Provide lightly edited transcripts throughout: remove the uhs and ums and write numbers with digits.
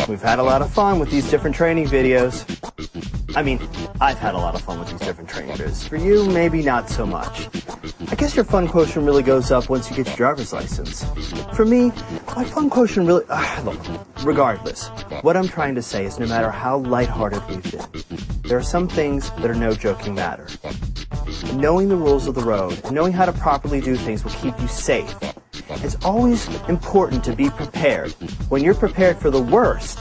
We've had a lot of fun with these different training videos. I mean, I've had a lot of fun with these different training videos. For you, maybe not so much. I guess your fun quotient really goes up once you get your driver's license. For me, my fun quotient really... look, regardless, what I'm trying to say is no matter how lighthearted we've been, there are some things that are no joking matter. Knowing the rules of the road and knowing how to properly do things will keep you safe. It's always important to be prepared. When you're prepared for the worst,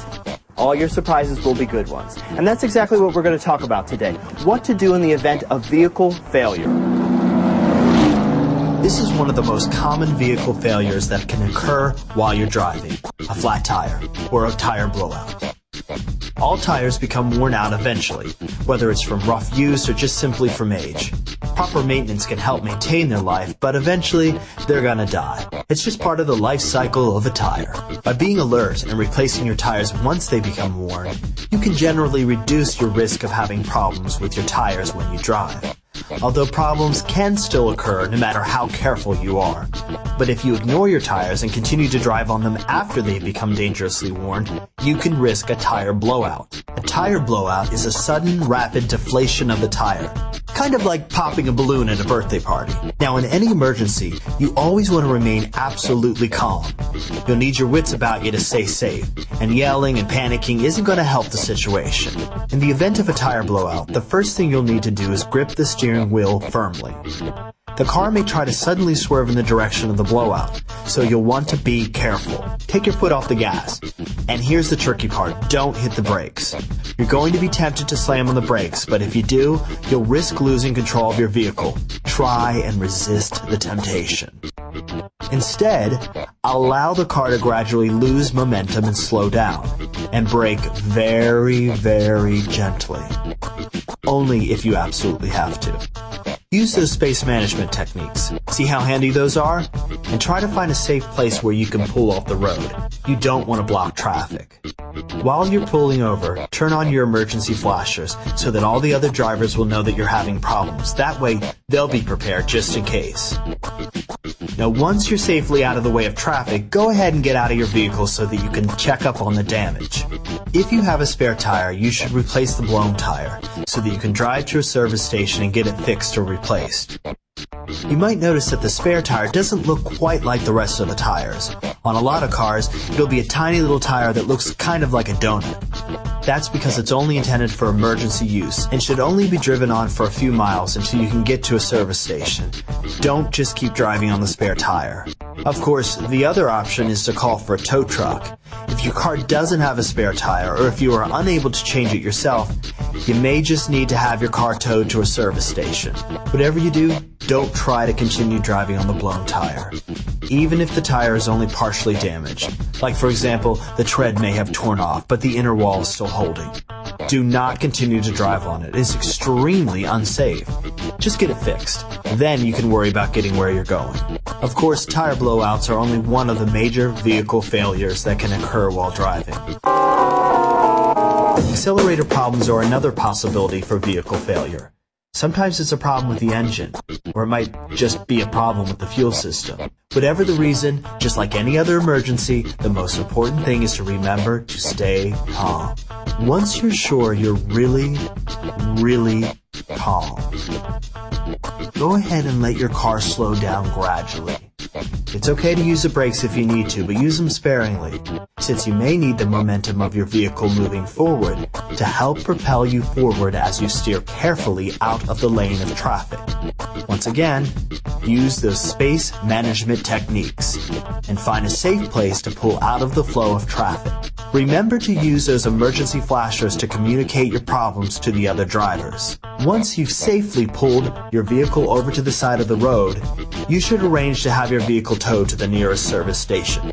all your surprises will be good ones. And that's exactly what we're going to talk about today. What to do in the event of vehicle failure. This is one of the most common vehicle failures that can occur while you're driving. A flat tire or a tire blowout. All tires become worn out eventually, whether it's from rough use or just simply from age. Proper maintenance can help maintain their life, but eventually they're gonna die. It's just part of the life cycle of a tire. By being alert and replacing your tires once they become worn, you can generally reduce your risk of having problems with your tires when you drive. Although problems can still occur no matter how careful you are. But if you ignore your tires and continue to drive on them after they've become dangerously worn, you can risk a tire blowout. A tire blowout is a sudden, rapid deflation of the tire. Kind of like popping a balloon at a birthday party. Now, in any emergency, you always want to remain absolutely calm. You'll need your wits about you to stay safe, and yelling and panicking isn't going to help the situation. In the event of a tire blowout, the first thing you'll need to do is grip the steering wheel firmly. The car may try to suddenly swerve in the direction of the blowout, so you'll want to be careful. Take your foot off the gas. And here's the tricky part, don't hit the brakes. You're going to be tempted to slam on the brakes, but if you do, you'll risk losing control of your vehicle. Try and resist the temptation. Instead, allow the car to gradually lose momentum and slow down, and brake very, very gently. Only if you absolutely have to. Use those space management techniques. See how handy those are? And try to find a safe place where you can pull off the road. You don't want to block traffic. While you're pulling over, turn on your emergency flashers so that all the other drivers will know that you're having problems. That way, they'll be prepared just in case. Now, once you're safely out of the way of traffic, go ahead and get out of your vehicle so that you can check up on the damage. If you have a spare tire, you should replace the blown tire so that you can drive to a service station and get it fixed or replaced. You might notice that the spare tire doesn't look quite like the rest of the tires. On a lot of cars, it'll be a tiny little tire that looks kind of like a donut. That's because it's only intended for emergency use and should only be driven on for a few miles until you can get to a service station. Don't just keep driving on the spare tire. Of course, the other option is to call for a tow truck. If your car doesn't have a spare tire, or if you are unable to change it yourself, you may just need to have your car towed to a service station. Whatever you do, don't try to continue driving on the blown tire, even if the tire is only partially damaged. Like, for example, the tread may have torn off, but the inner wall is still holding. Do not continue to drive on it. It's extremely unsafe. Just get it fixed. Then you can worry about getting where you're going. Of course, tire blowouts are only one of the major vehicle failures that can occur while driving. Accelerator problems are another possibility for vehicle failure. Sometimes it's a problem with the engine, or it might just be a problem with the fuel system. Whatever the reason, just like any other emergency, the most important thing is to remember to stay calm. Once you're sure you're really, really calm, go ahead and let your car slow down gradually. It's okay to use the brakes if you need to, but use them sparingly, since you may need the momentum of your vehicle moving forward to help propel you forward as you steer carefully out of the lane of traffic. Once again, use those space management techniques and find a safe place to pull out of the flow of traffic. Remember to use those emergency flashers to communicate your problems to the other drivers. Once you've safely pulled your vehicle over to the side of the road, you should arrange to have your vehicle towed to the nearest service station.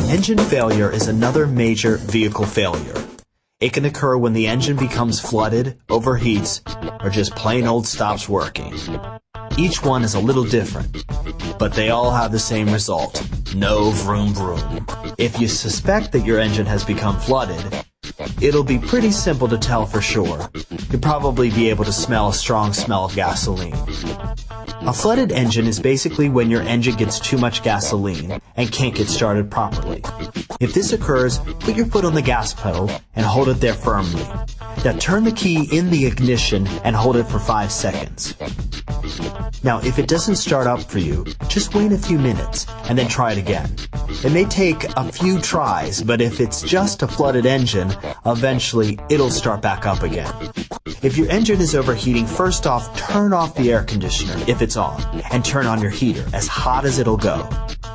Engine failure is another major vehicle failure. It can occur when the engine becomes flooded, overheats, or just plain old stops working. Each one is a little different, but they all have the same result: no vroom vroom. If you suspect that your engine has become flooded, it'll be pretty simple to tell for sure. You'll probably be able to smell a strong smell of gasoline. A flooded engine is basically when your engine gets too much gasoline and can't get started properly. If this occurs, put your foot on the gas pedal and hold it there firmly. Now turn the key in the ignition and hold it for 5 seconds. Now if it doesn't start up for you, just wait a few minutes and then try it again. It may take a few tries, but if it's just a flooded engine, eventually it'll start back up again. If your engine is overheating, first off, turn off the air conditioner if it's on, and turn on your heater as hot as it'll go.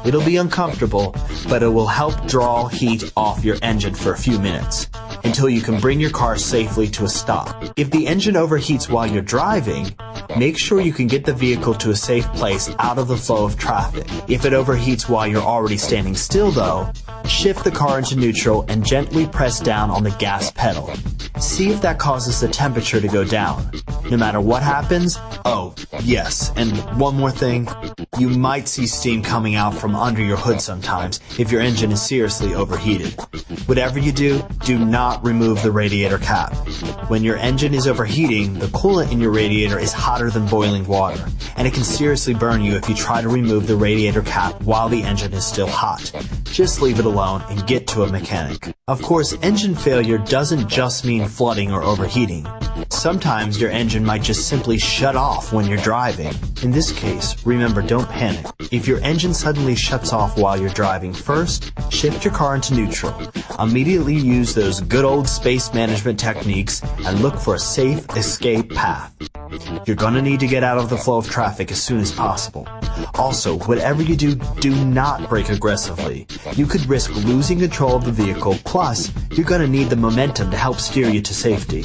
It'll be uncomfortable, but it will help draw heat off your engine for a few minutes, until you can bring your car safely to a stop. If the engine overheats while you're driving, make sure you can get the vehicle to a safe place out of the flow of traffic. If it overheats while you're already standing still though, shift the car into neutral and gently press down on the gas pedal. See if that causes the temperature to go down. No matter what happens, oh, yes, and one more thing, you might see steam coming out from under your hood sometimes if your engine is seriously overheated. Whatever you do, do not remove the radiator cap. When your engine is overheating, the coolant in your radiator is hotter than boiling water, and it can seriously burn you if you try to remove the radiator cap while the engine is still hot. Just leave it alone and get to a mechanic. Of course, engine failure doesn't just mean flooding or overheating. Sometimes your engine might just simply shut off when you're driving. In this case, remember, don't panic. If your engine suddenly shuts off while you're driving, first, shift your car into neutral. Immediately use those good old space management techniques and look for a safe escape path. You're gonna need to get out of the flow of traffic as soon as possible. Also, whatever you do, do not brake aggressively. You could risk losing control of the vehicle, plus, you're gonna need the momentum to help steer you to safety.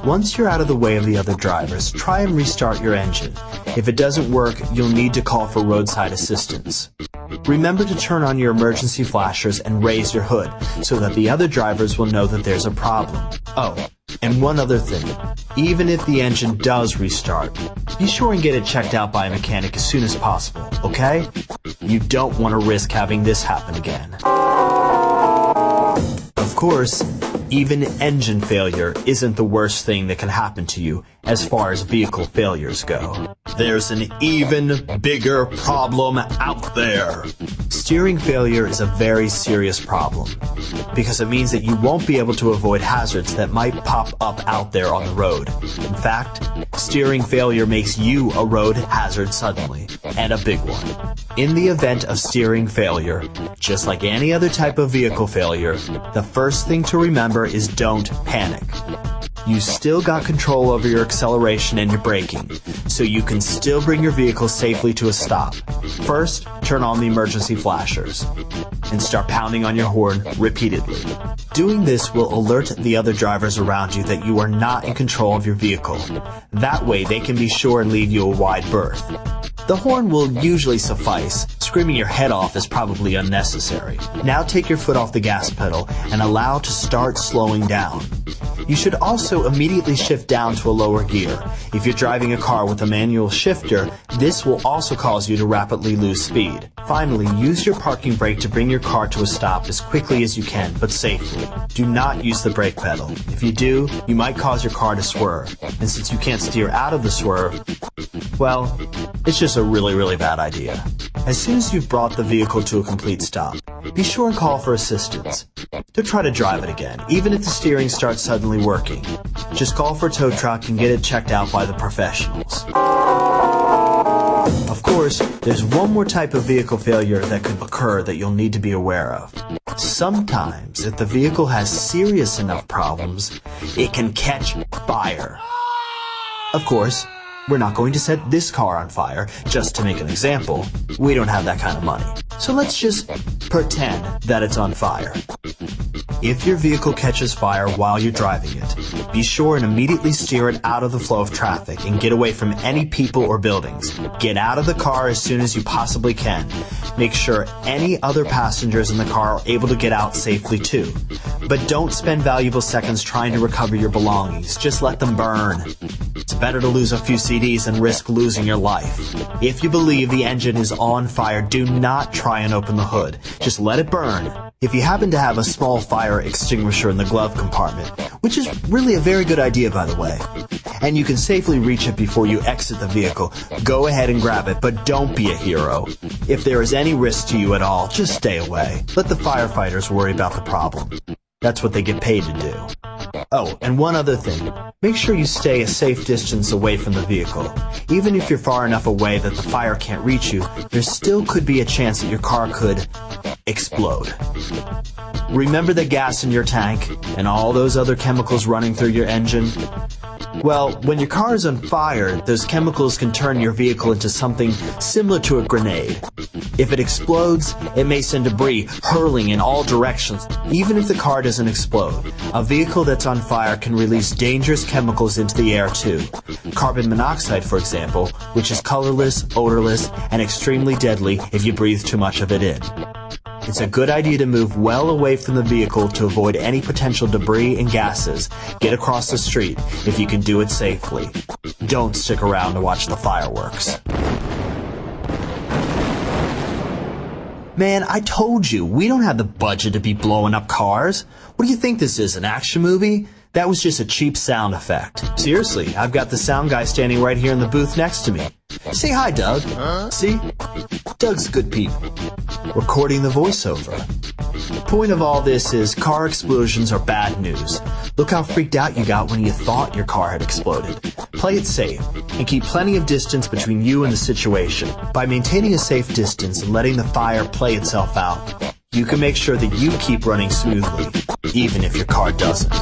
Once you're out of the way of the other drivers, try and restart your engine. If it doesn't work, you'll need to call for roadside assistance. Remember to turn on your emergency flashers and raise your hood so that the other drivers will know that there's a problem. Oh, and one other thing. Even if the engine does restart, be sure and get it checked out by a mechanic as soon as possible, okay? You don't want to risk having this happen again. Of course, even engine failure isn't the worst thing that can happen to you as far as vehicle failures go. There's an even bigger problem out there. Steering failure is a very serious problem because it means that you won't be able to avoid hazards that might pop up out there on the road. In fact, steering failure makes you a road hazard suddenly, and a big one. In the event of steering failure, just like any other type of vehicle failure, the first thing to remember is don't panic. You still got control over your acceleration and your braking, so you can still bring your vehicle safely to a stop. First, turn on the emergency flashers and start pounding on your horn repeatedly. Doing this will alert the other drivers around you that you are not in control of your vehicle. That way they can be sure and leave you a wide berth. The horn will usually suffice. Screaming your head off is probably unnecessary. Now take your foot off the gas pedal and allow to start slowing down. You should also immediately shift down to a lower gear. If you're driving a car with a manual shifter, this will also cause you to rapidly lose speed. Finally, use your parking brake to bring your car to a stop as quickly as you can, but safely. Do not use the brake pedal. If you do, you might cause your car to swerve. And since you can't steer out of the swerve, well, it's just a really bad idea. As soon as you've brought the vehicle to a complete stop, be sure and call for assistance. Don't try to drive it again, even if the steering starts suddenly working. Just call for a tow truck and get it checked out by the professionals. Of course, there's one more type of vehicle failure that could occur that you'll need to be aware of. Sometimes, if the vehicle has serious enough problems, it can catch fire. Of course, we're not going to set this car on fire just to make an example. We don't have that kind of money. So let's just pretend that it's on fire. If your vehicle catches fire while you're driving it, be sure and immediately steer it out of the flow of traffic and get away from any people or buildings. Get out of the car as soon as you possibly can. Make sure any other passengers in the car are able to get out safely too. But don't spend valuable seconds trying to recover your belongings. Just let them burn. It's better to lose a few CDs and risk losing your life. If you believe the engine is on fire, do not try and open the hood. Just let it burn. If you happen to have a small fire extinguisher in the glove compartment, which is really a very good idea by the way, and you can safely reach it before you exit the vehicle, go ahead and grab it, but don't be a hero. If there is any risk to you at all, just stay away. Let the firefighters worry about the problem. That's what they get paid to do. Oh, and one other thing. Make sure you stay a safe distance away from the vehicle. Even if you're far enough away that the fire can't reach you, there still could be a chance that your car could explode. Remember the gas in your tank and all those other chemicals running through your engine? Well, when your car is on fire, those chemicals can turn your vehicle into something similar to a grenade. If it explodes, it may send debris hurling in all directions. Even if the car doesn't explode, a vehicle that's on fire can release dangerous chemicals into the air too. Carbon monoxide, for example, which is colorless, odorless, and extremely deadly if you breathe too much of it in. It's a good idea to move well away from the vehicle to avoid any potential debris and gases. Get across the street if you can do it safely. Don't stick around to watch the fireworks. Man, I told you, we don't have the budget to be blowing up cars. What do you think this is, an action movie? That was just a cheap sound effect. Seriously, I've got the sound guy standing right here in the booth next to me. Say hi, Doug. See? Doug's good people. Recording the voiceover. The point of all this is car explosions are bad news. Look how freaked out you got when you thought your car had exploded. Play it safe and keep plenty of distance between you and the situation. By maintaining a safe distance and letting the fire play itself out, you can make sure that you keep running smoothly, even if your car doesn't.